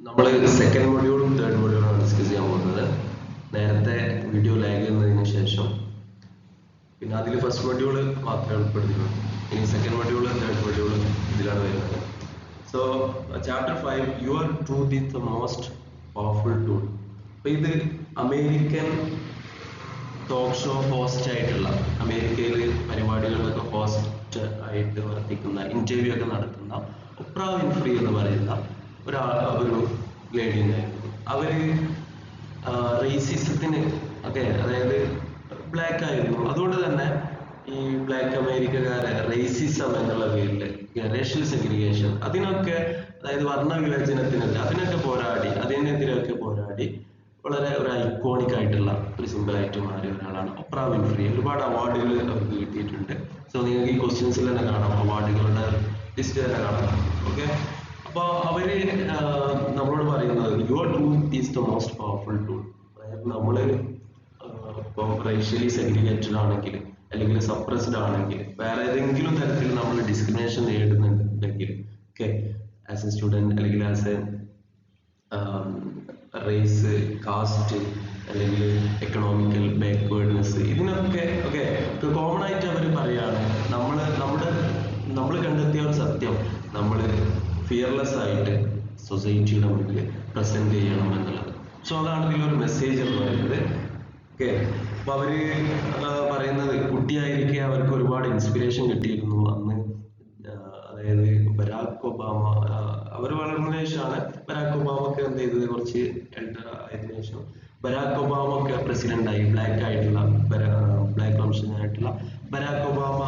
നമ്മൾ സെക്കൻഡ് മൊഡ്യൂളും third മൊഡ്യൂളാണ് discuss ചെയ്യാൻ പോകുന്നത്. നേരത്തെ വീഡിയോ ലാഗ് ചെയ്യുന്നതിന് ശേഷം പിന്നെ അതിൽ ഫസ്റ്റ് മൊഡ്യൂൾ മാത്രമേ ഉൾപ്പെടുത്തിയുള്ളൂ. ഇനി സെക്കൻഡ് മൊഡ്യൂൾ തേർഡ് മൊഡ്യൂൾ ഇതിലാണ് വരുന്നത്. So chapter 5 your truth is the most powerful tool. അപ്പോൾ ഇത് അമേരിക്കൻ ടോക്ക് ഷോ ഹോസ്റ്റ് ആയിട്ടുള്ള, അമേരിക്കയിൽ പരിപാടികളിലൊക്കെ ഹോസ്റ്റ് ആയിട്ട് വർത്തിക്കുന്ന, ഇന്റർവ്യൂ ഒക്കെ നടത്തുന്ന ഒപ്രാ വിൻഫ്രി എന്ന് പറയുന്ന ഒരു ലേഡി ഉണ്ടായിരുന്നു. അവര് റേസിസത്തിന് ഒക്കെ, അതായത് ബ്ലാക്ക് ആയിരുന്നു, അതുകൊണ്ട് തന്നെ ഈ ബ്ലാക്ക് അമേരിക്കക്കാരെ റേസിസം എന്നുള്ള പേരില്, റേഷ്യൽ സെഗ്രിഗേഷൻ, അതിനൊക്കെ, അതായത് വർണ്ണവിവേചനത്തിനെതിരെ അതിനൊക്കെ പോരാടി, അതിനെതിരെയൊക്കെ പോരാടി വളരെ ഒരു ഐക്കോണിക് ആയിട്ടുള്ള ഒരു സിമ്പിളായിട്ട് മാറിയ ഒരാളാണ് ഒപ്രാ വിൻഫ്രി. ഒരുപാട് അവാർഡുകൾ അവർക്ക് കിട്ടിയിട്ടുണ്ട്. സോ നിങ്ങൾക്ക് ഈ ക്വസ്റ്റ്യൻസിൽ തന്നെ കാണാം, അവാർഡുകളുടെ ലിസ്റ്റ് തന്നെ കാണാം. ഓക്കെ, അപ്പോൾ അവര് നമ്മളോട് പറയുന്നത് your truth is the most powerful tool. അതായത് നമ്മൾ ഇപ്പം റേഷ്യലി സെഗ്രിഗേറ്റഡ് ആണെങ്കിൽ, അല്ലെങ്കിൽ സപ്രസ്ഡ് ആണെങ്കിൽ, വേറെ ഏതെങ്കിലും തരത്തിൽ നമ്മൾ ഡിസ്ക്രിമിനേഷൻ നേരിടുന്നുണ്ടെങ്കിൽ, ഓക്കെ, ആസ് എ സ്റ്റുഡൻറ് അല്ലെങ്കിൽ ആസ് എ റേസ്, കാസ്റ്റ്, അല്ലെങ്കിൽ എക്കണോമിക്കൽ ബാക്ക്വേർഡ്നെസ്, ഇതിനൊക്കെ ഓക്കെ കോമൺ ആയിട്ട് അവർ പറയാണ്, നമ്മൾ കണ്ടെത്തിയ ഒരു സത്യം നമ്മൾ ഫിയർലെസ് ആയിട്ട് സൊസൈറ്റിയുടെ മുന്നിൽ പ്രസന്റ് ചെയ്യണം എന്നുള്ളത്. സോ അതാണ് ഇതിലൊരു മെസ്സേജ് എന്ന് പറയുന്നത്. ഓക്കെ, അപ്പൊ അവര് പറയുന്നത് കുട്ടിയായിരിക്കെ അവർക്ക് ഒരുപാട് ഇൻസ്പിറേഷൻ കിട്ടിയിരുന്നു അന്ന്. അതായത് ബരാക് ഒബാമ, അവർ വളർന്നതിന് ശേഷമാണ് ബരാക് ഒബാമക്ക് എന്ത് ചെയ്തത്, കുറച്ച് എൽഡർ ആയതിനു ശേഷം ബരാക് ഒബാമ ഒക്കെ പ്രസിഡന്റ് ആയി. ബ്ലാക്ക് വംശജനായിട്ടുള്ള ബരാക് ഒബാമ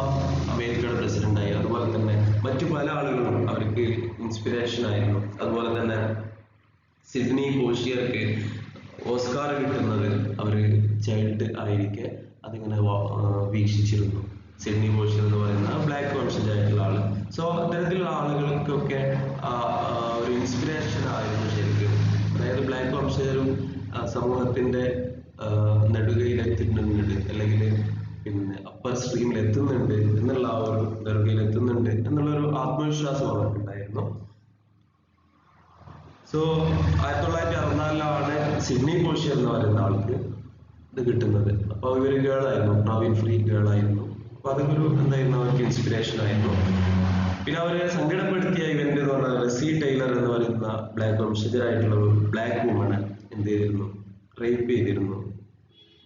അമേരിക്കയുടെ പ്രസിഡന്റ് ആയി. അതുപോലെ തന്നെ മറ്റു പല ആളുകളും അവർക്ക് ഇൻസ്പിറേഷൻ ആയിരുന്നു. അതുപോലെ തന്നെ സിഡ്നി പോഷിയർക്ക് ഓസ്കാർ കിട്ടുന്നത് അവര് ചൈൽഡ് ആയിരിക്കെ അതിങ്ങനെ വീക്ഷിച്ചിരുന്നു. സിഡ്നി പോഷിയർ എന്ന് പറയുന്ന ബ്ലാക്ക് വംശജായിട്ടുള്ള ആള്. സോ അത്തരത്തിലുള്ള ആളുകൾക്കൊക്കെ ഒരു ഇൻസ്പിറേഷൻ ആയിരുന്നു ശരിക്കും. അതായത് ബ്ലാക്ക് വംശജരും സമൂഹത്തിന്റെ നെടുകയിലെത്തുന്നുണ്ട്, അല്ലെങ്കിൽ പിന്നെ അപ്പർ സ്ട്രീമിൽ എത്തുന്നുണ്ട് എന്നുള്ള ആ ഒരു നെറുകയിൽ എത്തുന്നുണ്ട് എന്നുള്ളൊരു ആത്മവിശ്വാസം അവർക്കുണ്ടായിരുന്നു. സോ 1964 സിഡ്നി പോഷിയർ എന്ന് പറയുന്ന ആൾക്ക് ഇത് കിട്ടുന്നത്. അപ്പൊ ഇവര് ഗേൾ ആയിരുന്നു, ഒപ്രാ വിൻഫ്രി ഗേൾ ആയിരുന്നു. അപ്പൊ അതൊരു എന്തായിരുന്നു, അവർക്ക് ഇൻസ്പിറേഷൻ ആയിരുന്നു. പിന്നെ അവരെ സങ്കടപ്പെടുത്തിയ ഇവന്റ് എന്ന് പറഞ്ഞാൽ റെസി ടൈലർ എന്ന് പറയുന്ന ബ്ലാക്ക് വംശജരായിട്ടുള്ള ഒരു ബ്ലാക്ക് വുമനെ എന്ത് ചെയ്തിരുന്നു, റേപ്പ് ചെയ്തിരുന്നു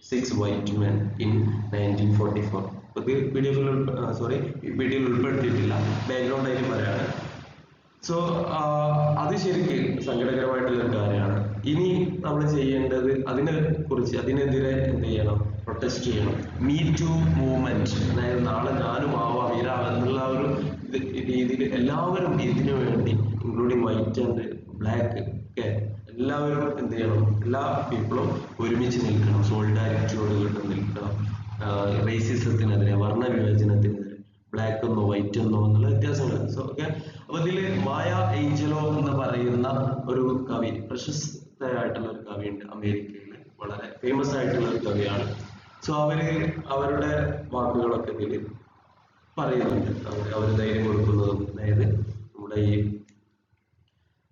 6 white men in 1944. ഇത് വീഡിയോയിൽ ഉൾപ്പെടുത്തിയിട്ടില്ല, ബാക്ക്ഗ്രൗണ്ട് ആയിട്ട് പറയാണ്. സോ അത് ശരിക്കും സങ്കടകരമായിട്ടുള്ള ഒരു കാര്യമാണ്. ഇനി നമ്മൾ ചെയ്യേണ്ടത് അതിനെതിരെ എന്ത് ചെയ്യണം, പ്രൊട്ടസ്റ്റ് ചെയ്യണം. മീ ടു മൂവ്മെന്റ്, അതായത് നാളെ ഞാനും ആവാം എന്നുള്ള ഒരു രീതിയിൽ എല്ലാവരും ഇതിനു വേണ്ടി, ഇൻക്ലൂഡിങ് വൈറ്റ് ആൻഡ് ബ്ലാക്ക് ഒക്കെ, എല്ലാവരും എന്ത് ചെയ്യണം, എല്ലാ പീപ്പിളും ഒരുമിച്ച് നിൽക്കണം, സോളിഡാരിറ്റിയോട് നിൽക്കണം. റേസിസത്തിനെതിരെ, വർണ്ണവിവേചനത്തിനെതിരെ, ബ്ലാക്ക് എന്നോ വൈറ്റ് എന്നോ എന്നുള്ള വ്യത്യാസങ്ങൾ. സോ ഓക്കെ, അപ്പൊ ഇതില് മായ ഏഞ്ചലോ എന്ന് പറയുന്ന ഒരു കവി, പ്രശസ്തയായിട്ടുള്ള ഒരു കവിയുണ്ട് അമേരിക്കയിൽ, വളരെ ഫേമസ് ആയിട്ടുള്ള ഒരു കവിയാണ്. സോ അവരുടെ വാക്കുകളൊക്കെ ഇതില് പറയുന്നുണ്ട്. അവര് ധൈര്യം കൊടുക്കുന്നതും, അതായത് നമ്മുടെ ഈ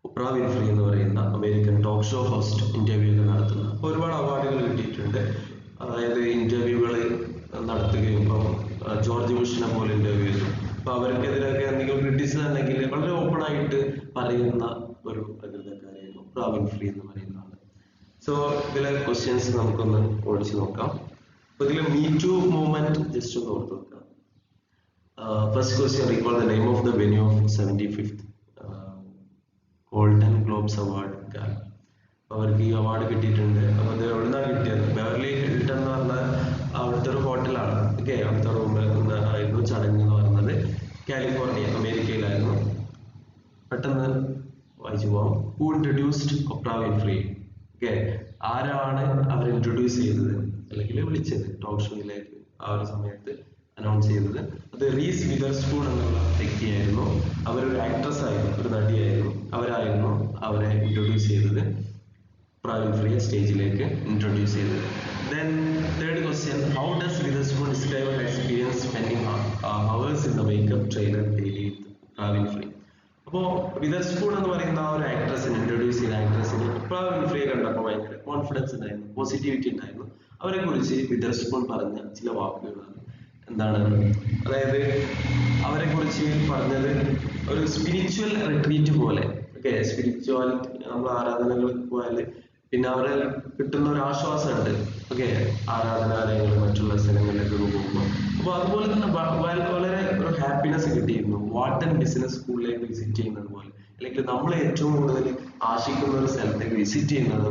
ഒപ്രാ വിൻഫ്രി എന്ന് പറയുന്ന American talk show host interview ഒക്കെ നടത്തുന്ന, ഒരുപാട് അവാർഡുകൾ കിട്ടിയിട്ടുണ്ട്. അതായത് ഇന്റർവ്യൂകൾ നടത്തുകയും, ഇപ്പം ജോർജ് ബുഷിനെ പോലെ ഇന്റർവ്യൂ ചെയ്തു. അപ്പൊ അവർക്കെതിരെയൊക്കെ എന്തെങ്കിലും ക്രിറ്റിസിസം ഉണ്ടെങ്കിൽ വളരെ ഓപ്പൺ ആയിട്ട് പറയുന്ന ഒരു പ്രകൃതക്കാരായിരുന്നു ഒപ്രാ വിൻഫ്രി എന്ന് പറയുന്ന ആള്. സോ ഇതിലെ ക്വസ്റ്റ്യൻസ് നമുക്കൊന്ന് ഓടിച്ചു നോക്കാം. അപ്പൊ ഇതിൽ മീ ടു മൂവ്മെന്റ് ജസ്റ്റ് ഒന്ന് ഓർത്ത് നോക്കാം. First question, recall the name of the venue of 75th golden globes award gala. അവർക്ക് ഈ അവാർഡ് കിട്ടിയിട്ടുണ്ട്. അപ്പൊ അത് എവിടുന്നാണ് കിട്ടിയത്? ബെവർലി ഹിൽട്ടൺ എന്ന് പറഞ്ഞാൽ അവിടുത്തെ ഒരു ഹോട്ടലാണ്. ഓക്കെ, അവിടുത്തെ റൂമിൽ ആയിരുന്നു ചടങ്ങ് എന്ന് പറയുന്നത്. കാലിഫോർണിയ, അമേരിക്കയിലായിരുന്നു. പെട്ടെന്ന് വായിച്ചു പോവാം. Who introduced Oprah Winfrey? Okay, ആരാണ് അവർ ഇൻട്രൊഡ്യൂസ് ചെയ്തത് അല്ലെങ്കിൽ വിളിച്ചത് ടോക്ക് ഷോയിലേക്ക് ആ ഒരു സമയത്ത് അനൗൺസ് ചെയ്തത്? അത് റീസ് വിതർസ്പൂൺ എന്നുള്ള വ്യക്തിയായിരുന്നു. അവരൊരു ആക്ട്രസ് ആയിരുന്നു, ഒരു നടിയായിരുന്നു. അവരായിരുന്നു അവരെ ഇൻട്രൊഡ്യൂസ് ചെയ്തത്, ഒപ്രാ വിൻഫ്രിയെ സ്റ്റേജിലേക്ക് ഇൻട്രൊഡ്യൂസ് ചെയ്തത്. Then third question, how does Witherspoon describe her experience spending hours in the makeup trailer daily with Oprah Winfrey? അപ്പോൾ വിതർസ്പൂൺ എന്ന് പറയുന്ന ആ ഒരു ആക്ട്രസിനെ ഇൻട്രൊഡ്യൂസ് ചെയ്ത ആക്ട്രസിന് ഒപ്രാ വിൻഫ്രിയെ കണ്ടപ്പോൾ ഭയങ്കര കോൺഫിഡൻസ് ഉണ്ടായിരുന്നു, പോസിറ്റിവിറ്റി ഉണ്ടായിരുന്നു. അവരെ കുറിച്ച് വിതർസ്പൂൺ പറഞ്ഞ ചില വാക്കുകളാണ്. എന്താണ്? അതായത് അവരെ കുറിച്ച് പറഞ്ഞത് ഒരു സ്പിരിച്വൽ റിട്രീറ്റ് പോലെ. ഓക്കെ, സ്പിരിച്വാലിറ്റി നമ്മൾ ആരാധനകൾക്ക് പോയാൽ പിന്നെ അവരെ കിട്ടുന്ന ഒരു ആശ്വാസമുണ്ട്. ഓക്കെ, ആരാധനാലയങ്ങൾ മറ്റുള്ള സ്ഥലങ്ങളിലേക്ക് പോകുമ്പോൾ. അപ്പോൾ അതുപോലെ തന്നെ വളരെ ഒരു ഹാപ്പിനെസ് കിട്ടിയിരുന്നു. വാട്ടൻ ബിസിനസ് സ്കൂളിലേക്ക് വിസിറ്റ് ചെയ്യുന്നത് പോലെ, അല്ലെങ്കിൽ നമ്മൾ ഏറ്റവും കൂടുതൽ ആശിക്കുന്ന ഒരു സ്ഥലത്തേക്ക് വിസിറ്റ് ചെയ്യുന്നത്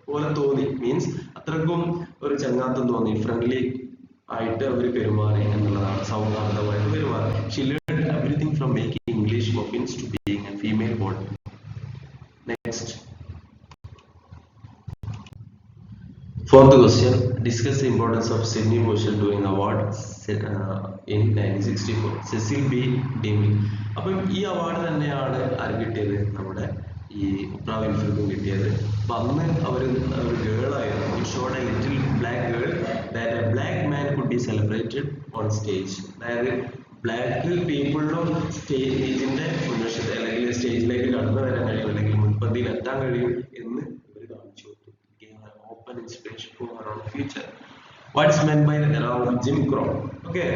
പോലെ തോന്നി. മീൻസ് അത്രക്കും ഒരു ചങ്ങാത്തം തോന്നി, ഫ്രണ്ട്ലി ആയിട്ട് അവർ പെരുമാറി എന്നുള്ളതാണ്, സൗഹാർദ്ദമായിട്ട് പെരുമാറി. She learned everything from making English muffins to being a female body. Next, fourth question, discuss the importance of Sidney Poitier doing award in 1964. Cecil B. DeMille. അപ്പം ഈ അവാർഡ് തന്നെയാണ് ആര് കിട്ടിയത്? നമ്മുടെ ഈ ഒപ്രാ വിൻഫ്രിക്കും കിട്ടിയത്. അപ്പൊ അന്ന് അവർ ഒരു ഗേൾ ആയിരുന്നു. Showed a little black girl that a black man could be celebrated on stage. അതായത് ബ്ലാക്ക് പീപ്പിളിനും സ്റ്റേജിന്റെ മുൻവശത്ത് അല്ലെങ്കിൽ സ്റ്റേജിലേക്ക് കടന്നു വരാൻ കഴിയും, അല്ലെങ്കിൽ മുൻപന്തിയിൽ എത്താൻ കഴിയും എന്ന് ഇവർ കാണിച്ചു കൊടുത്തു. Open inspiration for our own future. What's meant by around Jim Crow? Okay,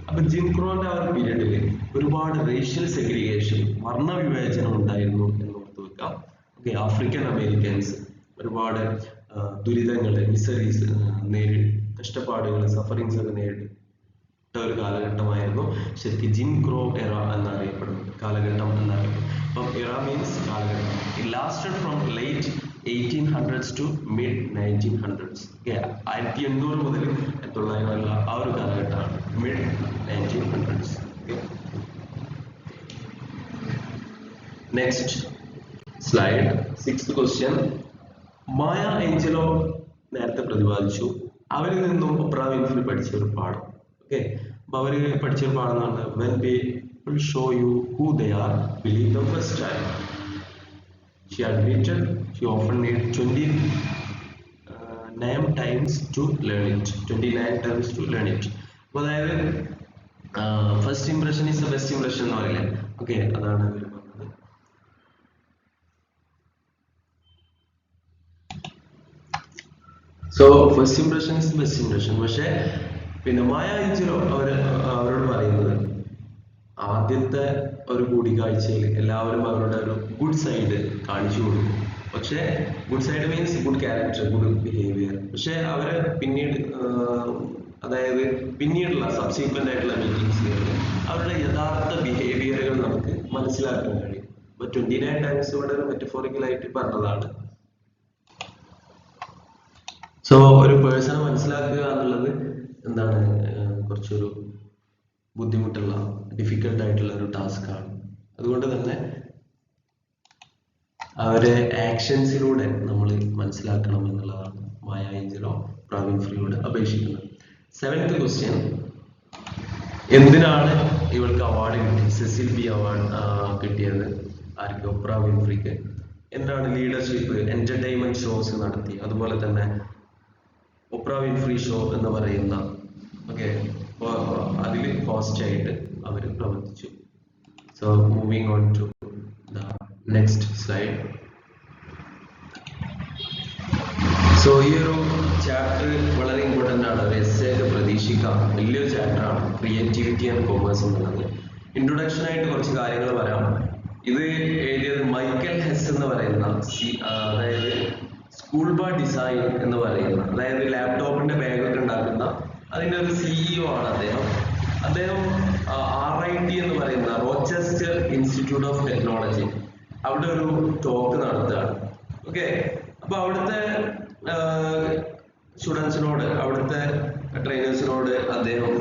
അപ്പൊ ജിം ക്രോന്റെ ആ ഒരു പീരീഡിൽ ഒരുപാട് റേഷ്യൽ സെഗ്രിഗേഷൻ, വർണ്ണവിവേചനം ഉണ്ടായിരുന്നു എന്ന് ഓർത്ത് വെക്കാം. ഓക്കെ, ആഫ്രിക്കൻ അമേരിക്കൻസ് ഒരുപാട് ദുരിതങ്ങൾ, മിസറീസ് കഷ്ടപ്പാടുകൾ, സഫറിങ്സ് ഒക്കെ നേരിട്ട ഒരു കാലഘട്ടമായിരുന്നു ശരിക്കും ജിം ക്രോ എറ എന്നറിയപ്പെടുന്നത്, കാലഘട്ടം എന്നറിയപ്പെടുന്നത്. അപ്പം എറ മീൻസ് കാലഘട്ടം. It lasted from late 1800s to mid 1900s. Okay, 1800 മുതൽ 1900 ആ ഒരു കാലഘട്ടമാണ് mid 1900s. Okay, next slide, sixth question. Maya Angelou നേരത്തെ പ്രതിപാദിച്ചു, അവരിൽ നിന്നും ഒപ്രാ വിൻഫ്രി പഠിച്ച ഒരു പാഠം. ഓക്കെ, അപ്പൊ അവര് പഠിച്ചൊരു പാഠം എന്നാണ് when people show you who they are, believe them first time. She admitted she often needed 29 times to learn it. 29 times to learn it. അപ്പോൾ അതായത് first impression is the best impression എന്ന് പറയില്ലേ? Okay, അതാണ് ഇവർ പറഞ്ഞത്. So first impression is the best impression. പക്ഷെ പിന്നെ മായ Angelo അവരോട് പറയുന്നത് ആദ്യത്തെ ഒരു കൂടിക്കാഴ്ചയിൽ എല്ലാവരും അവരുടെ ഒരു ഗുഡ് സൈഡ് കാണിച്ചു കൊടുക്കും. പക്ഷെ good side means good character, good behaviour. പക്ഷെ അവര് പിന്നീട് അതായത് പിന്നീടുള്ള സബ്സീക്വന്റ് ആയിട്ടുള്ള മീറ്റിംഗ്സിൽ അവരുടെ യഥാർത്ഥ ബിഹേവിയറുകൾ നമുക്ക് മനസ്സിലാക്കാൻ കഴിയും. ഇപ്പൊ 29 ടൈംസ് ഇവിടെ മെറ്റഫോറിക്കലായിട്ട് പറഞ്ഞതാണ്. സോ ഒരു പേഴ്സണെ മനസ്സിലാക്കുക എന്നുള്ളത് എന്താണ്, കുറച്ചൊരു ബുദ്ധിമുട്ടുള്ള, ഡിഫിക്കൽട്ട് ആയിട്ടുള്ള ഒരു ടാസ്ക് ആണ്. അതുകൊണ്ട് തന്നെ അവരെ ആക്ഷൻസിലൂടെ നമ്മൾ മനസ്സിലാക്കണം എന്നുള്ളതാണ് മായ ഏഞ്ചലോ ഒപ്രാ വിൻഫ്രിയോട് അപേക്ഷിക്കുന്നത്. സെവൻത് ക്വസ്റ്റ്യൻ, എന്തിനാണ് ഇവൾക്ക് അവാർഡ് കിട്ടിയത്? സെസിൽ ബി അവാർഡ് കിട്ടിയത് ആർക്ക്? ഒപ്രാ വിൻഫ്രിക്ക്. എന്താണ്? ലീഡർഷിപ്പ്, എന്റർടൈൻമെന്റ് ഷോസ് നടത്തി. അതുപോലെ തന്നെ ഒപ്രാ വിൻഫ്രി ഷോ എന്ന് പറയുന്ന അതിൽ ഹോസ്റ്റ് ആയിട്ട് അവർ പ്രവർത്തിച്ചു. So moving on to the next slide. So ഈ ഒരു ചാപ്റ്റർ വളരെ ഇമ്പോർട്ടൻ്റ് ആണ്. ഒരു എസ്സേ ഒക്കെ പ്രതീക്ഷിക്കാം, വലിയൊരു ചാപ്റ്റർ ആണ് ക്രിയേറ്റിവിറ്റി ആൻഡ് കോമേഴ്സ് എന്നുള്ളത്. ഇൻട്രൊഡക്ഷൻ ആയിട്ട് കുറച്ച് കാര്യങ്ങൾ വരാം. ഇത് എഴുതിയത് മൈക്കൽ ഹെസ് എന്ന് പറയുന്ന അതായത് സ്കൂൾ ബാ ഡിസൈൻ എന്ന് പറയുന്ന, അതായത് ലാപ്ടോപ്പിന്റെ ബാഗൊക്കെ ഉണ്ടാക്കുന്ന അതിന്റെ ഒരു സിഇഒ ആണ് അദ്ദേഹം. RIT എന്ന് പറയുന്ന റോച്ചെസ്റ്റർ ഇൻസ്റ്റിറ്റ്യൂട്ട് ഓഫ് ടെക്നോളജി അവിടെ ഒരു ടോക്ക് നടത്തുകയാണ്. ഓക്കെ, അപ്പൊ അവിടുത്തെ സ്റ്റുഡൻസിനോട്, അവിടുത്തെ ട്രെയിനേഴ്സിനോട് അദ്ദേഹം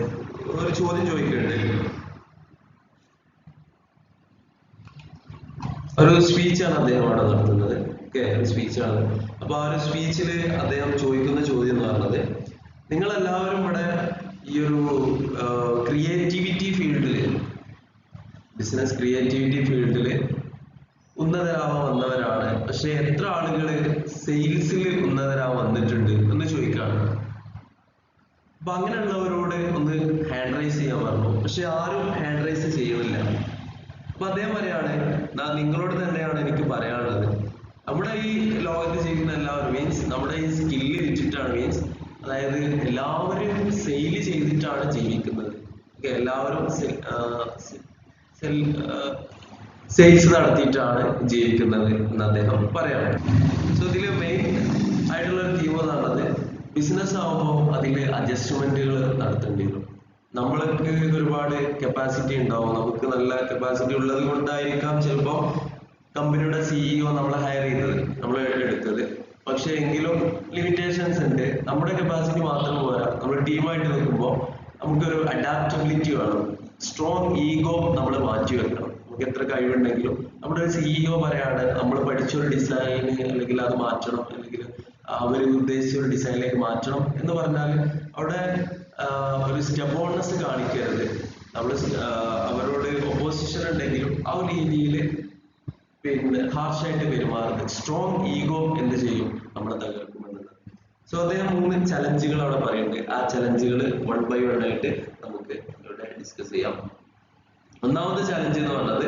ഒരു ചോദ്യം ചോദിക്കുന്നുണ്ട്. ഒരു സ്പീച്ചാണ് അദ്ദേഹം അവിടെ നടത്തുന്നത്. ഓക്കെ, ഒരു സ്പീച്ചാണ്. അപ്പൊ ആ ഒരു സ്പീച്ചിൽ അദ്ദേഹം ചോദിക്കുന്ന ചോദ്യം എന്ന് പറഞ്ഞത്, നിങ്ങളെല്ലാവരും ഇവിടെ ഈ ഒരു ക്രിയേറ്റിവിറ്റി ഫീൽഡില്, ബിസിനസ് ക്രിയേറ്റിവിറ്റി ഫീൽഡില് ഉന്നതരാവാൻ വന്നവരാണ്. പക്ഷെ എത്ര ആളുകൾ സെയിൽസിൽ ഉന്നതരാവാൻ വന്നിട്ടുണ്ട് എന്ന് ചോദിക്കുകയാണ്. അപ്പൊ അങ്ങനെയുള്ളവരോട് ഒന്ന് ഹാൻഡ് റൈസ് ചെയ്യാൻ പറഞ്ഞു. പക്ഷെ ആരും ഹാൻഡ് റൈസ് ചെയ്യുന്നില്ല. അപ്പൊ അദ്ദേഹം പറയാണ്, നിങ്ങളോട് തന്നെയാണ് എനിക്ക് പറയാനുള്ളത്. നമ്മുടെ ഈ ലോകത്ത് ജീവിക്കുന്ന എല്ലാവരും മീൻസ് നമ്മുടെ ഈ സ്കില്ല് വെച്ചിട്ടാണ് മീൻസ് അതായത് എല്ലാവരും സെയിൽ ചെയ്തിട്ടാണ് ജീവിക്കുന്നത്. ഓക്കെ, എല്ലാവരും സെയിൽസ് നടത്തിയിട്ടാണ് ജീവിക്കുന്നത് എന്ന് അദ്ദേഹം പറയാണ്. സോ ഇതില് മെയിൻ ആയിട്ടുള്ള ഒരു തീം എന്ന് പറയുന്നത് ബിസിനസ് ആകുമ്പോൾ അതില് അഡ്ജസ്റ്റ്മെന്റുകൾ നടത്തേണ്ടി വരും. നമ്മൾക്ക് ഒരുപാട് കപ്പാസിറ്റി ഉണ്ടാവും, നമുക്ക് നല്ല കപ്പാസിറ്റി ഉള്ളത് കൊണ്ടായിരിക്കാം ചിലപ്പോൾ കമ്പനിയുടെ സിഇഒ നമ്മളെ ഹയർ ചെയ്തത്, നമ്മൾ എടുത്തത്. പക്ഷെ എങ്കിലും ലിമിറ്റേഷൻസ് ഉണ്ട്. നമ്മുടെ കപ്പാസിറ്റി മാത്രം പോരാ, നമ്മൾ ടീമായിട്ട് നിൽക്കുമ്പോൾ നമുക്കൊരു അഡാപ്റ്റബിലിറ്റി വേണം. സ്ട്രോങ് ഈഗോ നമ്മൾ മാറ്റി വെക്കണം. നമുക്ക് എത്ര കഴിവുണ്ടെങ്കിലും നമ്മുടെ ഒരു സിഇഒ പറയാണ് നമ്മൾ പഠിച്ചൊരു ഡിസൈന് അല്ലെങ്കിൽ അത് മാറ്റണം, അല്ലെങ്കിൽ അവർ ഉദ്ദേശിച്ച ഒരു ഡിസൈനിലേക്ക് മാറ്റണം എന്ന് പറഞ്ഞാൽ അവിടെ ഒരു സ്റ്റെബോൺനെസ് കാണിക്കരുത്. നമ്മൾ അവരോട് ഒപ്പോസിഷൻ ഉണ്ടെങ്കിലും ആ ഒരു രീതിയിൽ പിന്നെ ഹാർഷായിട്ട് പെരുമാറുന്നത്. സ്ട്രോങ് ഈഗോ എന്ത് ചെയ്യും, നമ്മളെ തകർക്കുമെന്നത്. സോ അദ്ദേഹം 3 ചലഞ്ചുകൾ അവിടെ പറയുന്നുണ്ട്. ആ ചലഞ്ചുകൾ 1 by 1 ആയിട്ട് നമുക്ക് ഇവിടെ ഡിസ്കസ് ചെയ്യാം. ഒന്നാമത്തെ ചലഞ്ച് എന്ന് പറയുന്നത്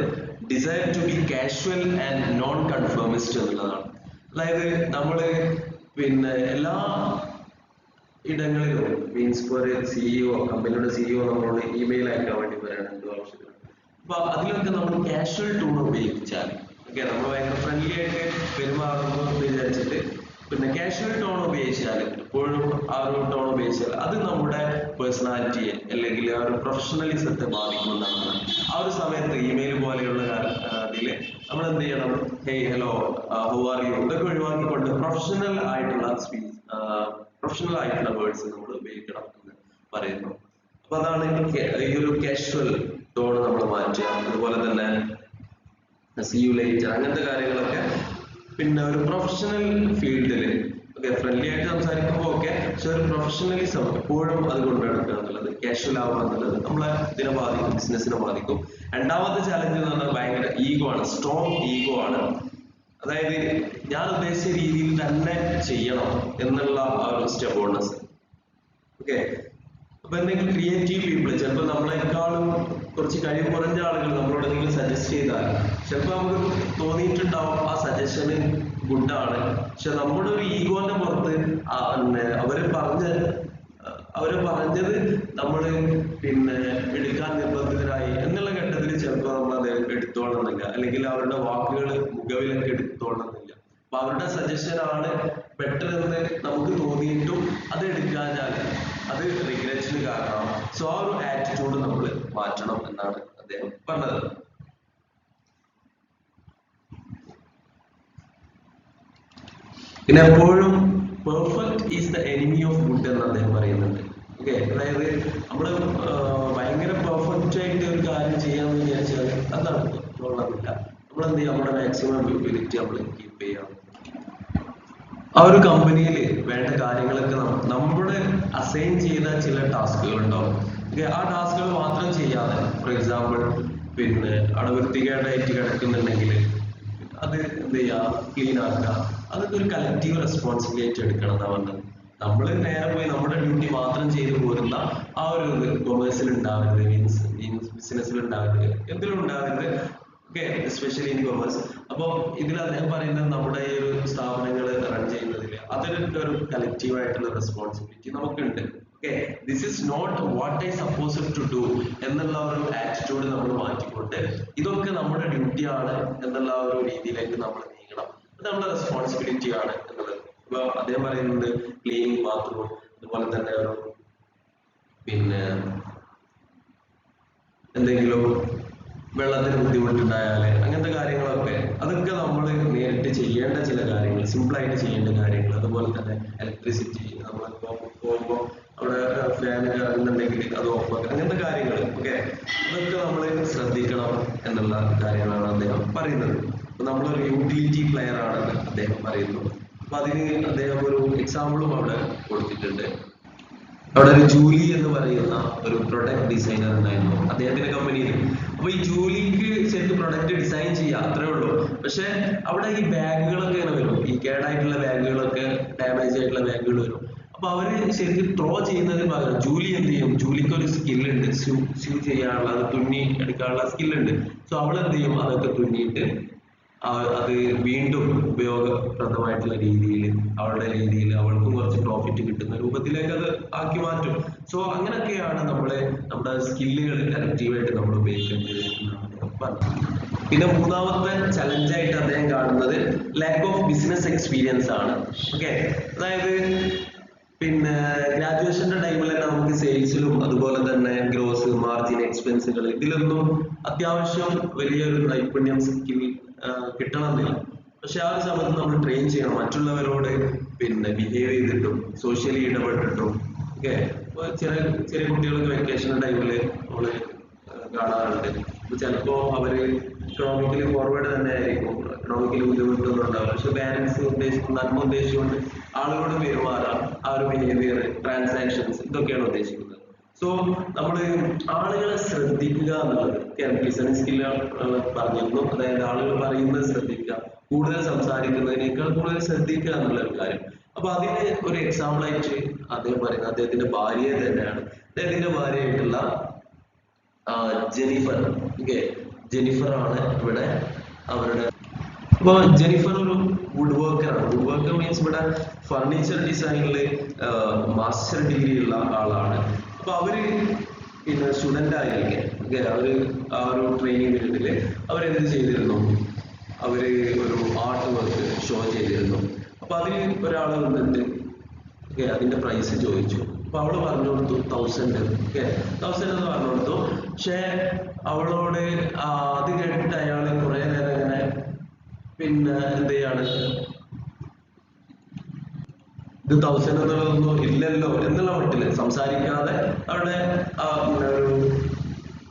desire to be casual and non conformist എന്നുള്ളതാണ്. അതായത് നമ്മള് പിന്നെ എല്ലാ ഇടങ്ങളിലും മീൻസ് ഇപ്പോൾ ഒരു സിഇഒ, കമ്പനിയുടെ സിഇഒ നമ്മളോട് ഇമെയിൽ അയക്കാൻ വേണ്ടി പറയണം എന്തോ ആവശ്യത്തിന്. അപ്പൊ അതിലൊക്കെ നമ്മൾ കാഷ്വൽ ടൂൺ ഉപയോഗിച്ചാൽ, ഓക്കെ, നമ്മൾ ഭയങ്കര ഫ്രണ്ട്ലി ആയിട്ട് പെരുമാറുന്നു എന്ന് വിചാരിച്ചിട്ട് പിന്നെ കാഷ്വൽ ടോൺ ഉപയോഗിച്ചാൽ, എപ്പോഴും ആ ഒരു ടോൺ ഉപയോഗിച്ചാൽ അത് നമ്മുടെ പേഴ്സണാലിറ്റിയെ അല്ലെങ്കിൽ ആ ഒരു പ്രൊഫഷണലിസത്തെ ബാധിക്കുന്നതാണ്. ആ ഒരു സമയത്ത് ഇമെയിൽ പോലെയുള്ള ഇതില് നമ്മൾ എന്ത് ചെയ്യണം, hey hello how are you ഇതൊക്കെ ഒഴിവാക്കിക്കൊണ്ട് പ്രൊഫഷണൽ ആയിട്ടുള്ള വേർഡ്സ് നമ്മൾ ഉപയോഗിക്കണം എന്ന് പറയുന്നു. അപ്പൊ അതാണ് ഈ ഒരു കാഷ്വൽ ടോൺ നമ്മൾ മാറ്റുക. അതുപോലെ തന്നെ സീ യു ലേറ്റർ അങ്ങനത്തെ കാര്യങ്ങളൊക്കെ പിന്നെ ഒരു പ്രൊഫഷണൽ ഫീൽഡില് ഓക്കെ ഫ്രണ്ട്ലി ആയിട്ട് സംസാരിക്കുമ്പോൾ ഓക്കെ, പക്ഷെ ഒരു പ്രൊഫഷണലിസം എപ്പോഴും അത് കൊണ്ടുനടക്കുക എന്നുള്ളത്, കാഷ്വൽ ആവുക എന്നുള്ളത് നമ്മളെ ഇതിനെ ബാധിക്കും, ബിസിനസിനെ ബാധിക്കും. രണ്ടാമത്തെ ചലഞ്ച് എന്ന് പറഞ്ഞാൽ ഭയങ്കര ഈഗോ ആണ്, സ്ട്രോങ് ഈഗോ ആണ്. അതായത് ഞാൻ ഉദ്ദേശിച്ച രീതിയിൽ തന്നെ ചെയ്യണം എന്നുള്ള ആ ഒരു സ്റ്റെബോൺനെസ്. ഓക്കെ, അപ്പൊ എന്തെങ്കിലും ക്രിയേറ്റീവ് പീപ്പിൾ, ചിലപ്പോൾ നമ്മളെക്കാളും കുറച്ച് കഴിവ് കുറഞ്ഞ ആളുകൾ നമ്മളോട് എന്തെങ്കിലും സജസ്റ്റ് ചെയ്താൽ ചിലപ്പോൾ നമുക്ക് തോന്നിയിട്ടുണ്ടാവും ആ സജഷന് ഗുഡാണ്, പക്ഷെ നമ്മുടെ ഒരു ഈഗോന്റെ പുറത്ത് അവര് പറഞ്ഞത് നമ്മൾ പിന്നെ എടുക്കാൻ നിർബന്ധിതരായി എന്നുള്ള ഘട്ടത്തിൽ ചിലപ്പോൾ നമ്മൾ അത് എടുത്തോളണമെന്നില്ല, അല്ലെങ്കിൽ അവരുടെ വാക്കുകൾ മുഖവിലൊക്കെ എടുത്തോളണമെന്നില്ല. അപ്പൊ അവരുടെ സജഷൻ ആണ് ബെറ്റർ എന്ന് നമുക്ക് തോന്നിയിട്ടും അത് എടുക്കാഞ്ഞാൽ അത് റിഗ്രറ്റിന് കാരണമാവും. സോ ആ ഒരു ആറ്റിറ്റ്യൂഡ് നമ്മൾ മാറ്റണം എന്നാണ് അദ്ദേഹം പറഞ്ഞത്. പിന്നെ എപ്പോഴും perfect is the enemy of good എന്ന് അദ്ദേഹം പറയുന്നുണ്ട്. ഓക്കെ, അതായത് നമ്മള് ഭയങ്കര പെർഫെക്റ്റ് ആയിട്ട് ഒരു കാര്യം ചെയ്യാന്ന് വിചാരിച്ചാൽ അത് നടക്കുന്നില്ല. നമ്മൾ എന്ത് ചെയ്യാം, നമ്മുടെ മാക്സിമം എബിലിറ്റി നമ്മൾ കീപ്പ് ചെയ്യാം. ആ ഒരു കമ്പനിയിൽ വേണ്ട കാര്യങ്ങളൊക്കെ നമ്മുടെ അസൈൻ ചെയ്ത ചില ടാസ്കുകൾ ഉണ്ടാവും. ആ ടാസ്കുകൾ മാത്രം ചെയ്യാതെ, ഫോർ എക്സാമ്പിൾ പിന്നെ അവിടെ വൃത്തികേടായിട്ട് കിടക്കുന്നുണ്ടെങ്കിൽ അത് എന്ത് ചെയ്യുക, ക്ലീൻ ആക്കുക. അതൊക്കെ ഒരു കളക്റ്റീവ് റെസ്പോൺസിബിലിറ്റി എടുക്കണം എന്നാ പറഞ്ഞത്. നമ്മൾ നേരെ പോയി നമ്മുടെ ഡ്യൂട്ടി മാത്രം ചെയ്തു പോരുന്ന ആ ഒരു കൊമേഴ്സിൽ ഉണ്ടാവരുത്, മീൻസ് ബിസിനസ്സിൽ ഉണ്ടാവരുത്, എന്തിലും ഉണ്ടാവരുത്. Okay, especially in commerce. അപ്പൊ ഇതിൽ അദ്ദേഹം പറയുന്നത് നമ്മുടെ ഈ ഒരു സ്ഥാപനങ്ങൾ റൺ ചെയ്യുന്നതിൽ അതൊരു കളക്റ്റീവ് ആയിട്ടുള്ള റെസ്പോൺസിബിലിറ്റി നമുക്കുണ്ട്. Okay, this is not what I suppose to do എന്നുള്ള ഒരു ആറ്റിറ്റ്യൂഡ് നമ്മൾ മാറ്റിക്കൊണ്ട് ഇതൊക്കെ നമ്മുടെ ഡ്യൂട്ടിയാണ് എന്നുള്ള ഒരു രീതിയിലേക്ക് നമ്മൾ നീങ്ങണം. അത് നമ്മുടെ റെസ്പോൺസിബിലിറ്റി ആണ് എന്നുള്ളത്. ഇപ്പൊ അദ്ദേഹം പറയുന്നത് ക്ലീനിങ് ബാത്റൂം, അതുപോലെ തന്നെ ഒരു പിന്നെ എന്തെങ്കിലും വെള്ളത്തിന് ബുദ്ധിമുട്ടുണ്ടായാല് അങ്ങനത്തെ കാര്യങ്ങളൊക്കെ അതൊക്കെ നമ്മൾ നേരിട്ട് ചെയ്യേണ്ട ചില കാര്യങ്ങൾ, സിമ്പിൾ ആയിട്ട് ചെയ്യേണ്ട കാര്യങ്ങൾ. അതുപോലെ തന്നെ ഇലക്ട്രിസിറ്റി നമ്മളിപ്പോ പോകുമ്പോൾ അവിടെ ഫാൻ കറങ്ങുന്നുണ്ടെങ്കിൽ അത് ഓഫാക്കുക, അങ്ങനത്തെ കാര്യങ്ങൾ. ഓക്കെ, അതൊക്കെ നമ്മൾ ശ്രദ്ധിക്കണം എന്നുള്ള കാര്യങ്ങളാണ് അദ്ദേഹം പറയുന്നത്. അപ്പൊ നമ്മളൊരു യൂട്ടിലിറ്റി പ്ലെയർ ആണെന്ന് അദ്ദേഹം പറയുന്നു. അപ്പൊ അതിന് അദ്ദേഹം ഒരു എക്സാമ്പിളും അവിടെ കൊടുത്തിട്ടുണ്ട്. അവിടെ ഒരു ജൂലി എന്ന് പറയുന്ന ഒരു പ്രൊഡക്റ്റ് ഡിസൈനർ ഉണ്ടായിരുന്നു അദ്ദേഹത്തിന്റെ കമ്പനിയിൽ. അപ്പൊ ഈ ജൂലിക്ക് ശരിക്കും പ്രൊഡക്റ്റ് ഡിസൈൻ ചെയ്യാം, അത്രേ ഉള്ളൂ. പക്ഷെ അവിടെ ഈ ബാഗുകളൊക്കെ ഇങ്ങനെ വരും, ഈ കേടായിട്ടുള്ള ബാഗുകളൊക്കെ, ഡാമേജ് ആയിട്ടുള്ള ബാഗുകൾ വരും. അപ്പൊ അവര് ശരിക്കും ത്രോ ചെയ്യുന്നതിന് പകരം ജൂലി എന്ത് ചെയ്യും, ജൂലിക്ക് ഒരു സ്കില്ലുണ്ട്, സ്യൂ ചെയ്യാനുള്ള, അത് തുന്നി എടുക്കാനുള്ള സ്കില്ലുണ്ട്. സോ അവൾ എന്ത് ചെയ്യും, അതൊക്കെ തുന്നിയിട്ട് അത് വീണ്ടും ഉപയോഗപ്രദമായിട്ടുള്ള രീതിയിൽ, അവളുടെ രീതിയിൽ അവൾക്കും കുറച്ച് പ്രോഫിറ്റ് കിട്ടുന്ന രൂപത്തിലേക്ക് അത് ആക്കി മാറ്റും. സോ അങ്ങനെയൊക്കെയാണ് നമ്മുടെ സ്കില്ലുകൾ കറക്റ്റീവായിട്ട് നമ്മൾ ഉപയോഗിക്കേണ്ടത് എന്നാണ് പറഞ്ഞത്. പിന്നെ മൂന്നാമത്തെ ചലഞ്ചായിട്ട് അദ്ദേഹം കാണുന്നത് ലാക്ക് ഓഫ് ബിസിനസ് എക്സ്പീരിയൻസ് ആണ്. ഓക്കെ, അതായത് പിന്നെ ഗ്രാജുവേഷന്റെ ടൈമിൽ തന്നെ നമുക്ക് സെയിൽസിലും അതുപോലെ തന്നെ ഗ്രോസ് മാർജിൻ എക്സ്പെൻസുകൾ ഇതിലൊന്നും അത്യാവശ്യം വലിയൊരു നൈപുണ്യം സ്കിൽ കിട്ടണമെന്നില്ല. പക്ഷെ ആ ഒരു സമയത്ത് നമ്മൾ ട്രെയിൻ ചെയ്യണം, മറ്റുള്ളവരോട് പിന്നെ ബിഹേവ് ചെയ്തിട്ടും സോഷ്യലി ഇടപെട്ടിട്ടും. ഓക്കെ, ചെറിയ ചെറിയ കുട്ടികൾക്ക് വെക്കേഷൻ ടൈമിൽ നമ്മള് കാണാറുണ്ട്. ചിലപ്പോ അവര് എക്കണോമിക്കലി ഫോർവേഡ് തന്നെ ആയിരിക്കും, എക്കണോമിക്കലി ബുദ്ധിമുട്ടൊന്നും ഉണ്ടാവും, പക്ഷെ പാരന്റ്സ് ഉദ്ദേശിക്കുന്ന നന്മ ഉദ്ദേശിച്ചുകൊണ്ട് ആളുകളോട് പെരുമാറാം, ആ ഒരു ബിഹേവിയർ, ട്രാൻസാക്ഷൻസ് ഇതൊക്കെയാണ് ഉദ്ദേശിക്കുന്നത്. സോ നമ്മള് ആളുകളെ ശ്രദ്ധിക്കുക എന്നുള്ളത് ലിസണിങ് സ്കില്ല് പറഞ്ഞിരുന്നു. അതായത് ആളുകൾ പറയുന്നത് ശ്രദ്ധിക്കുക, കൂടുതൽ സംസാരിക്കുന്നതിനേക്കാൾ കൂടുതൽ ശ്രദ്ധിക്കുക എന്നുള്ള ഒരു കാര്യം. അപ്പൊ അതിന് ഒരു എക്സാമ്പിൾ ആയിട്ട് അദ്ദേഹം പറയുന്നത് അദ്ദേഹത്തിന്റെ ഭാര്യയെ തന്നെയാണ്. അദ്ദേഹത്തിന്റെ ഭാര്യയായിട്ടുള്ള ജെനിഫർ. ഓക്കെ, ജെനിഫർ ആണ് ഇവിടെ അവരുടെ. അപ്പൊ ജെനിഫർ ഒരു വുഡ് വർക്കറാണ്. വുഡ് വർക്കർ മീൻസ് ഇവിടെ ഫർണിച്ചർ ഡിസൈനില് മാസ്റ്റർ ഡിഗ്രി ഉള്ള ആളാണ്. അപ്പൊ അവര് പിന്നെ സ്റ്റുഡന്റ് ആയിരിക്കെ അവര് ആ ഒരു ട്രെയിനിങ് പീരീഡില് അവരെന്ത് ചെയ്തിരുന്നു, അവര് ഒരു ആർട്ട് വർക്ക് ഷോ ചെയ്തിരുന്നു. അപ്പൊ അതിന് ഒരാൾ വന്നിട്ട് അതിന്റെ പ്രൈസ് ചോദിച്ചു. അപ്പൊ അവള് പറഞ്ഞു കൊടുത്തു 1000. ഓക്കെ, 1000 എന്ന് പറഞ്ഞു കൊടുത്തു. പക്ഷെ അവളോട് അത് കേട്ടിട്ട് അയാള് കുറെ നേരം ഇങ്ങനെ പിന്നെ എന്ത് ചെയ്യാണ്, ഇത് 1000 എന്നുള്ളതൊന്നും ഇല്ലല്ലോ എന്നുള്ള മട്ടില് സംസാരിക്കാതെ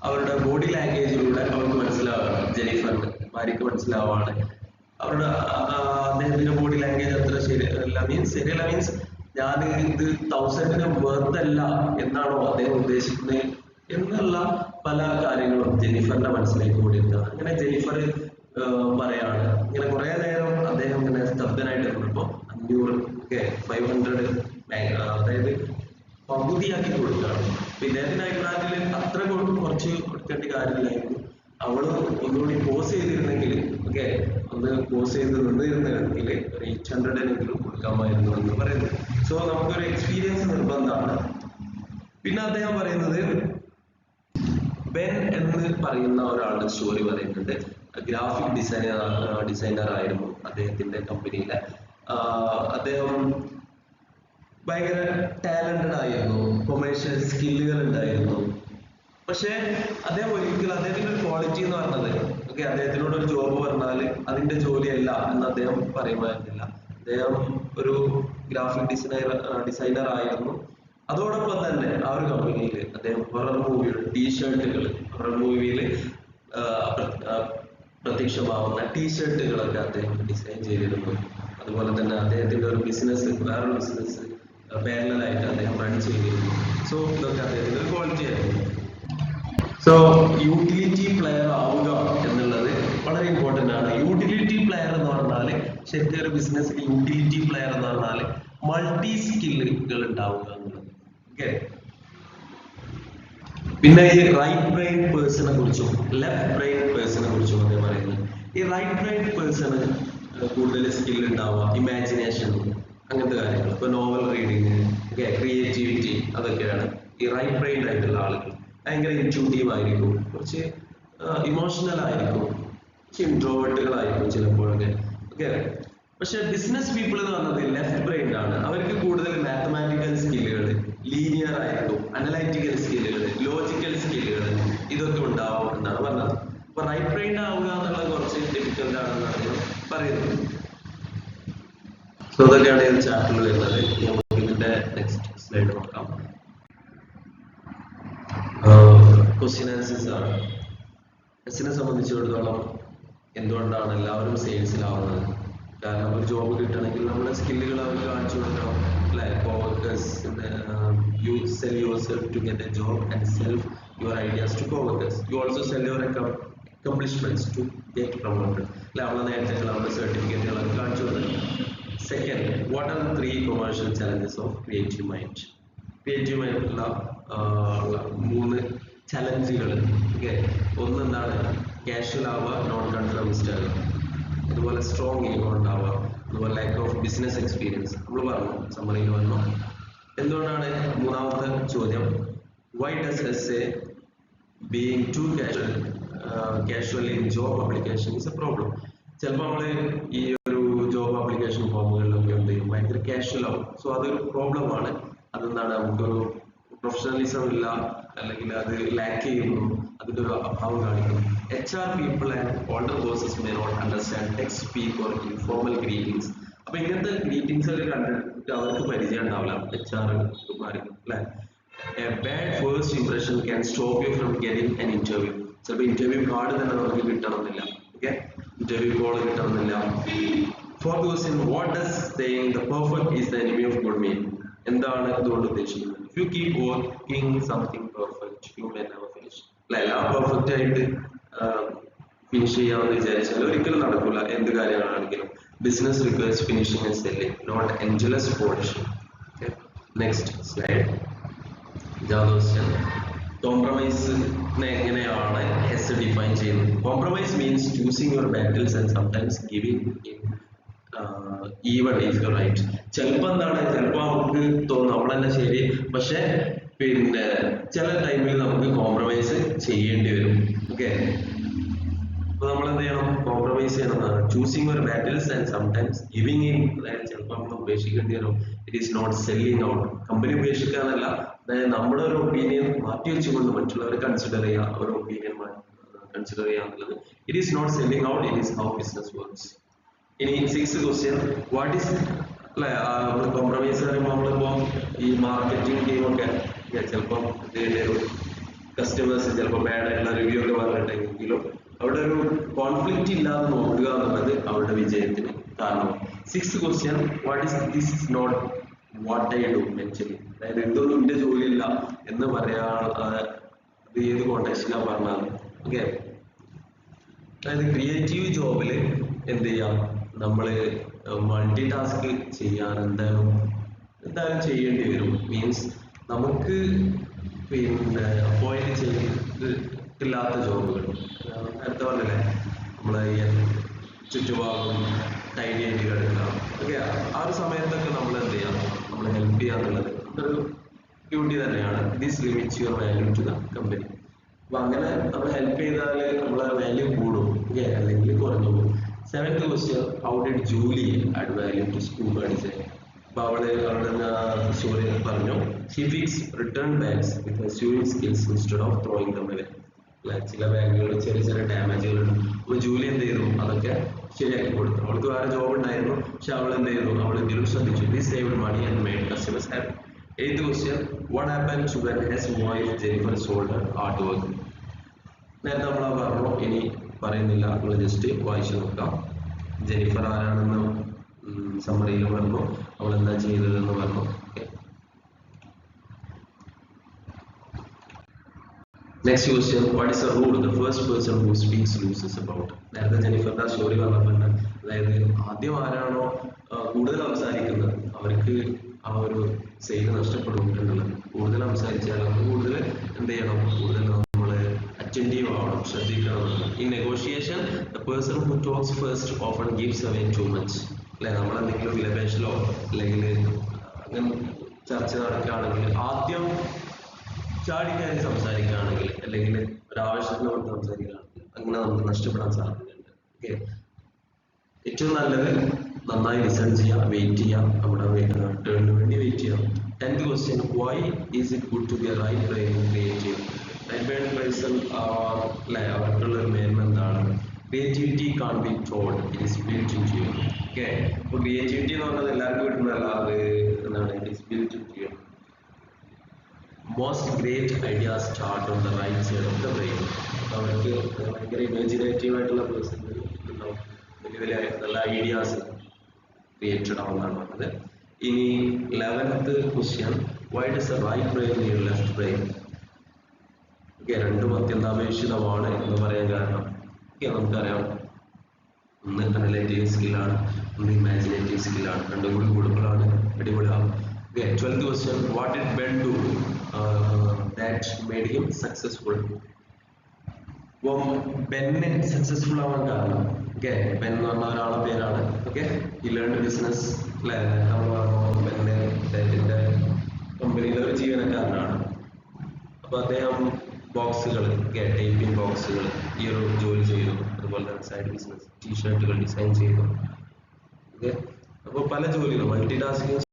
അവരുടെ ബോഡി ലാംഗ്വേജിലൂടെ അവർക്ക് മനസ്സിലാവാണ്, ജെനിഫറിന് ഭാര്യക്ക് മനസ്സിലാവാണ് അവരുടെ അദ്ദേഹത്തിന്റെ ബോഡി ലാംഗ്വേജ് അത്ര ശരിയല്ല മീൻസ് ഞാൻ ഇത് 1000 വെറുതല്ല എന്നാണോ അദ്ദേഹം ഉദ്ദേശിക്കുന്നത് എന്നുള്ള പല കാര്യങ്ങളും ജെനിഫറിന്റെ മനസ്സിലേക്ക് കൂടി ഉണ്ട്. അങ്ങനെ ജെനിഫർ പറയാണ്, ഇങ്ങനെ കുറെ നേരം അദ്ദേഹം ഇങ്ങനെ സ്തബ്ധനായിട്ട് ഇരുന്നപ്പോ 500 അതായത് പകുതിയാക്കി കൊടുക്കുകയാണ്. ഇദ്ദേഹത്തിന്റെ അഭിപ്രായത്തിൽ അത്ര കുറച്ച് കൊടുക്കേണ്ട കാര്യമില്ലായിരുന്നു. അവള് ഒന്നുകൂടി പോസ് ചെയ്തിരുന്നെങ്കിൽ, ഓക്കെ, ഒന്ന് പോസ് ചെയ്ത് നിന്നിരുന്നെങ്കിൽ ഒരു 800 കൊടുക്കാമായിരുന്നു എന്ന് പറയുന്നത്. സോ നമുക്കൊരു എക്സ്പീരിയൻസ് നിർബന്ധമാണ്. പിന്നെ അദ്ദേഹം പറയുന്നത് ബെൻ എന്ന് പറയുന്ന ഒരാളുടെ സ്റ്റോറി പറയുന്നുണ്ട്. ഗ്രാഫിക് ഡിസൈനർ ആയിരുന്നു അദ്ദേഹത്തിന്റെ കമ്പനിയിലെ. അദ്ദേഹം ഭയങ്കര ടാലന്റഡ് ആയിരുന്നു, കൊമേഴ്ഷ്യൽ സ്കില്ലുകൾ ഉണ്ടായിരുന്നു. പക്ഷെ അദ്ദേഹം ഒരിക്കലും അദ്ദേഹത്തിന്റെ ഒരു ക്വാളിറ്റി എന്ന് പറഞ്ഞത്, ഓക്കെ, അദ്ദേഹത്തിനോട് ഒരു ജോബ് പറഞ്ഞാൽ അതിന്റെ ജോലിയല്ല എന്ന് അദ്ദേഹം പറയുമായിരുന്നില്ല. അദ്ദേഹം ഒരു ഗ്രാഫിക് ഡിസൈനർ ആയിരുന്നു. അതോടൊപ്പം തന്നെ ആ ഒരു കമ്പനിയിൽ അദ്ദേഹം ഹൊറർ മൂവിയുടെ ടീഷർട്ടുകൾ, ഹൊറർ മൂവിയിൽ പ്രത്യക്ഷമാവുന്ന ടീഷർട്ടുകളൊക്കെ അദ്ദേഹം ഡിസൈൻ ചെയ്തിരുന്നു. അതുപോലെ തന്നെ അദ്ദേഹത്തിന്റെ ഒരു ബിസിനസ്, വേറൊരു ബിസിനസ് പാരലലായിട്ട് അദ്ദേഹം റൺ ചെയ്തിരുന്നു. സോ ഇതൊക്കെ അദ്ദേഹത്തിന്റെ ഒരു ക്വാളിറ്റി ആയിരുന്നു. സോ യൂട്ടിലിറ്റി പ്ലെയർ ആവുക എന്നുള്ളത് വളരെ ഇമ്പോർട്ടന്റ് ആണ്. യൂട്ടിലിറ്റി പ്ലെയർ എന്ന് പറഞ്ഞാൽ ശരിക്കും ഒരു ബിസിനസ്സിൽ യൂട്ടിലിറ്റി പ്ലെയർ എന്ന് പറഞ്ഞാൽ മൾട്ടി സ്കില്ലുകൾ ഉണ്ടാവുക എന്നുള്ളത്. ഓക്കെ, പിന്നെ ഈ റൈറ്റ് ബ്രെയിൻ പേഴ്സണെ കുറിച്ചും ലെഫ്റ്റ് ബ്രെയിൻ പേഴ്സണെ കുറിച്ചും അദ്ദേഹം പറയുന്നത്. ഈ റൈറ്റ് ബ്രെയിൻ പേഴ്സണ് കൂടുതൽ സ്കിൽ ഉണ്ടാവുക, ഇമാജിനേഷൻ, അങ്ങനത്തെ കാര്യങ്ങൾ, ഇപ്പൊ നോവൽ റീഡിങ്, ക്രിയേറ്റിവിറ്റി, അതൊക്കെയാണ് ഈ റൈറ്റ് ബ്രെയിൻ ആയിട്ടുള്ള ആളുകൾ. ഭയങ്കര ഇൻറ്റ്യൂട്ടീവ് ആയിരിക്കും, കുറച്ച് ഇമോഷണൽ ആയിരിക്കും, കുറച്ച് ഇൻട്രോവേർട്ടുകളായിരിക്കും ചിലപ്പോഴൊക്കെ. ഓക്കെ, പക്ഷെ ബിസിനസ് പീപ്പിൾ എന്ന് പറഞ്ഞത് ലെഫ്റ്റ് ബ്രെയിൻ ആണ്. അവർക്ക് കൂടുതൽ മാത്തമാറ്റിക്കൽ സ്കില്ലുകൾ, ലീനിയർ ആയിരിക്കും, അനലൈറ്റിക്കൽ സ്കില്ലുകൾ, ലോജിക്കൽ സ്കില്ലുകൾ, ഇതൊക്കെ ഉണ്ടാവും എന്നാണ് പറഞ്ഞത്. അപ്പൊ റൈറ്റ് ബ്രെയിൻ ആവുക എന്നുള്ളത് കുറച്ച് ഡിഫിക്കൽട്ട് ആണെന്നാണ് പറയുന്നത്. സോ അതൊക്കെയാണ് ഈ ചാപ്റ്ററിൽ വരുന്നത്. നമുക്ക് ഇതിന്റെ നെക്സ്റ്റ് സ്ലൈഡ് നോക്കാം. ക്വസ്റ്റ്യൻ ആൻസേഴ്സ് ആണ്. എസിനെ സംബന്ധിച്ചിടത്തോളം എന്തുകൊണ്ടാണ് എല്ലാവരും സെയിൽസിലാവുന്നത്? കാരണം ഒരു ജോബ് കിട്ടണമെങ്കിൽ നമ്മുടെ സ്കില്ലുകൾ അവർക്ക് കാണിച്ചു കൊടുക്കണം, അല്ലെ? Coworkers, you sell yourself to get a job and self your ideas to coworkers. You also sell your accomplishments to get promoted. അല്ലെ? അവളെ നേട്ടങ്ങൾ, അവളുടെ സർട്ടിഫിക്കറ്റുകളൊക്കെ കാണിച്ചു കൊടുക്കണം. Second, what are the three commercial challenges of creative mind. Creative മൈൻഡുള്ള മൂന്ന് ചലഞ്ചുകൾ. Okay, ഒന്ന് എന്താണ്? കാഷ്വൽ ആവുക, നോൺ കൺഫർമിസ്റ്റ് ആവുക, അതുപോലെ സ്ട്രോങ് ഈഗോ ഉണ്ടാവുക, അതുപോലെ ലാക്ക് ഓഫ് ബിസിനസ് എക്സ്പീരിയൻസ്. നമ്മൾ പറഞ്ഞു, സമ്മറിയിൽ പറഞ്ഞു. എന്തുകൊണ്ടാണ്? മൂന്നാമത്തെ ചോദ്യം, why does is a being too casual in job application is a problem. ചിലപ്പോൾ നമ്മൾ ഈ ഒരു ജോബ് ആപ്ലിക്കേഷൻ ഫോമുകളിലൊക്കെ എന്ത് ചെയ്യും, ഭയങ്കര കാഷ്വൽ ആവും. സോ അതൊരു പ്രോബ്ലമാണ്. അതെന്താണ്? നമുക്കൊരു പ്രൊഫഷണലിസം ഇല്ല, അല്ലെങ്കിൽ അത് ലാക്ക് ചെയ്യുന്നു, അതിന്റെ ഒരു അഭാവം കാണിക്കുന്നു. HR people and older bosses may not understand text speak or informal greetings. അപ്പൊ ഇങ്ങനത്തെ ഗ്രീറ്റിംഗ്സ് ഒക്കെ കണ്ടിട്ട് അവർക്ക് പരിചയം ഉണ്ടാവില്ല, HR അല്ലെ. A bad first impression can stop you from getting an interview. ചിലപ്പോൾ ഇന്റർവ്യൂ കാർഡ് തന്നെ നമുക്ക് കിട്ടണമെന്നില്ല. ഓക്കെ, ഇന്റർവ്യൂ കോൾ കിട്ടണമെന്നില്ല. Fourth question, what does saying the perfect is the enemy of good mean? എന്താണ് ഇതുകൊണ്ട് ഉദ്ദേശിക്കുന്നത്? If you keep working something perfect, you may never finish. അല്ല, എല്ലാം പെർഫെക്റ്റ് ആയിട്ട് ഫിനിഷ് ചെയ്യാമെന്ന് വിചാരിച്ചാൽ ഒരിക്കലും നടക്കില്ല. എന്ത് കാര്യങ്ങളാണെങ്കിലും business requires finishing and selling, not endless polishing. Okay, next slide. കോംപ്രമൈസിനെ എങ്ങനെയാണ് എസ് ഡിഫൈൻ ചെയ്യുന്നത്? Compromise means choosing your battles and sometimes giving in even if you right. ചിലപ്പോൾ എന്താണ്, ചിലപ്പോൾ നമുക്ക് തോന്നും നമ്മൾ തന്നെ ശരി, പക്ഷെ പിന്നെ ചില ടൈമിൽ നമുക്ക് കോംപ്രമൈസ് ചെയ്യേണ്ടി വരും. ഓക്കെ, അപ്പൊ നമ്മൾ എന്ത് ചെയ്യണം? കോംപ്രമൈസ് ചെയ്യണമെന്നാണ്. Choosing your battles and sometimes giving in. അതായത് ചിലപ്പോൾ നമ്മൾ ഉപേക്ഷിക്കേണ്ടി വരും. It is not selling out. Company ഉപേക്ഷിക്കാന്നല്ല, അതായത് നമ്മുടെ ഒരു ഒപ്പീനിയൻ മാറ്റി വെച്ചുകൊണ്ട് മറ്റുള്ളവരെ കൺസിഡർ ചെയ്യുക, അവരുടെ ഒപ്പീനിയൻ കൺസിഡർ ചെയ്യുക എന്നുള്ളത്. It is not selling out, it is how business works. ഇനി 6th ക്വസ്റ്റ്യൻ, വാട്ട് ഈസ് അല്ലെ കോംപ്രമൈസ് പറയുമ്പോൾ നമ്മളിപ്പോ ഈ മാർക്കറ്റിംഗ് ടീമൊക്കെ ചിലപ്പോൾ കസ്റ്റമേഴ്സ് ചിലപ്പോൾ ബാഡ് ആയിട്ടുള്ള റിവ്യൂ ഒക്കെ പറഞ്ഞിട്ടെങ്കിലും അവിടെ ഒരു കോൺഫ്ലിക്റ്റ് ഇല്ലാതെ നോക്കുക എന്നുള്ളത് അവരുടെ വിജയത്തിന് കാരണമാണ്. 6th question, what is this is not what I do actually. അതായത് ഇതൊന്നും എന്റെ ജോലിയില്ല എന്ന് പറയാ, അത് ഏത് കോണ്ടെക്സ്റ്റിലാണ് പറഞ്ഞത്? ഓക്കെ, അതായത് ക്രിയേറ്റീവ് ജോബിൽ എന്ത് ചെയ്യാം, നമ്മള് മൾട്ടി ടാസ്ക് ചെയ്യാൻ എന്തായാലും ചെയ്യേണ്ടി വരും. മീൻസ് നമുക്ക് പിന്നെ അപ്പോയിന്റ് ചെയ്തിട്ടില്ലാത്ത ജോബുകൾ, നേരത്തെ പറഞ്ഞില്ലേ നമ്മളെ ചുറ്റുപാടും ടൈഡി ആയിട്ട് കിടക്കാം. ഓക്കെ, ആ ഒരു സമയത്തൊക്കെ നമ്മൾ എന്ത് ചെയ്യാം, നമ്മൾ ഹെൽപ്പ് ചെയ്യാന്നുള്ളത് ഒരു ഡ്യൂട്ടി തന്നെയാണ്. This limits your value to the company. അപ്പൊ അങ്ങനെ നമ്മൾ ഹെൽപ്പ് ചെയ്താൽ നമ്മളെ വാല്യൂ കൂടും, ഓക്കെ, അല്ലെങ്കിൽ കുറഞ്ഞു പോകും. 7th question, how did Julie add value to scuba design? അപ്പൊ അവളുടെ സ്റ്റോറി പറഞ്ഞു, she fix return bags with her swimming skills instead of throwing them away. ചില ബാഗുകൾ ചെറിയ ചെറിയ ഡാമേജുകളുണ്ട്. അപ്പൊ ജൂലി എന്ത് ചെയ്തു, അതൊക്കെ ശരിയാക്കി കൊടുത്തു. അവൾക്ക് വേറെ ജോബ് ഉണ്ടായിരുന്നു, പക്ഷെ അവൾ എന്ത് ചെയ്തു, അവൾ എന്തെങ്കിലും ശ്രദ്ധിച്ചു. This saved money and made customers happy. 8th question, what happened to when his wife Jennifer sold her art work? നേരത്തെ നമ്മൾ പറഞ്ഞു, ഇനി പറയുന്നില്ല, നമ്മൾ ജസ്റ്റ് വായിച്ചു നോക്കാം. ജെനിഫർ ആരാണെന്ന് സമ്മറിയിൽ പറഞ്ഞു, അവൾ എന്താ ചെയ്തതെന്ന് പറഞ്ഞു. Next question, what is A rule the first person who speaks loses about? നേരത്തെ ജെനിഫറിന്റെ സ്റ്റോറി പറഞ്ഞിട്ടുണ്ട്. അതായത് ആദ്യം ആരാണോ കൂടുതൽ സംസാരിക്കുന്നത് അവർക്ക് ആ ഒരു സെയിൽ നഷ്ടപ്പെടും എന്നുള്ളത്. കൂടുതൽ സംസാരിച്ചാൽ നമ്മൾ കൂടുതൽ എന്ത് ചെയ്യണം, കൂടുതൽ നമ്മൾ അറ്റൻറ്റീവ് ആവണം, ശ്രദ്ധിക്കണം. In negotiation the person who talks first often gives away too much. അല്ലെ, നമ്മളെന്തെങ്കിലും വിലപേശലോ അല്ലെങ്കിൽ അങ്ങനെ ചർച്ച നടക്കുകയാണെങ്കിൽ ആദ്യം ചാടിക്കാരി സംസാരിക്കുകയാണെങ്കിൽ അല്ലെങ്കിൽ ഒരാവശ്യത്തിന് കൊണ്ട് സംസാരിക്കുകയാണെങ്കിൽ അങ്ങനെ നമുക്ക് നഷ്ടപ്പെടാൻ സാധ്യതയുണ്ട്. ഓക്കെ, ഏറ്റവും നല്ലത് നന്നായി ലിസൺ ചെയ്യാം, വെയിറ്റ് ചെയ്യാം, നമ്മുടെ ടേണിന് വേണ്ടി വെയിറ്റ് ചെയ്യാം. 10th question, why is it good to be a right brain creative? Right brain person അല്ലെ, അവർക്കുള്ള ഒരു മേന്മ എന്താണ്? Creativity can be told, it is built into you. Okay, അപ്പോൾ ക്രിയേറ്റിവിറ്റി എന്ന് പറഞ്ഞത് എല്ലാവർക്കും കിട്ടുന്നതല്ല, അത് എന്താണ്, it is built into you. Most great ideas start on the right side of the brain. അവർക്ക് ഭയങ്കര ഇമാജിനേറ്റീവ് ആയിട്ടുള്ള പേഴ്സൺ ഉണ്ടാവും, വലിയ വലിയ നല്ല ഐഡിയാസ് ക്രിയേറ്റഡ് ആവുന്നതാണ് പറഞ്ഞത്. ഇനി 11th question, why does a right brain need left brain? Okay, രണ്ടും അത്യന്താപേക്ഷിതമാണ് എന്ന് പറയാൻ കാരണം നമുക്കറിയാം, ഒന്ന് അനലൈറ്റിക് സ്കില്ലാണ്, ഒന്ന് ഇമാജിനേറ്റീവ് സ്കില്ലാണ്. രണ്ടും കൂടി കൂടുമ്പോഴാണ് അടിപൊളിയാവും. Okay, 12th question. What did Ben do that made him successful? അപ്പം ബെന്ന് സക്സസ്ഫുൾ ആവാൻ കാരണം, ഓക്കെ, ബെൻ എന്ന് പറഞ്ഞ ഒരാളുടെ പേരാണ്. ഓക്കെ, ഈ ലേൺ ബിസിനസ് അല്ലെ, നമ്മൾ പറഞ്ഞു ബെന്ന് അദ്ദേഹത്തിന്റെ കമ്പനിയിലെ ഒരു ജീവനക്കാരനാണ്. അപ്പൊ അദ്ദേഹം ബോക്സുകൾ, ടൈപ്പിംഗ് ബോക്സുകൾ ഈ ഒരു ജോലി ചെയ്തു. അതുപോലെ തന്നെ സൈഡ് ബിസിനസ് ടീഷർട്ടുകൾ ഡിസൈൻ ചെയ്തു. ഓക്കെ, അപ്പോൾ പല ജോലികളും മൾട്ടി ടാസ്കിങ്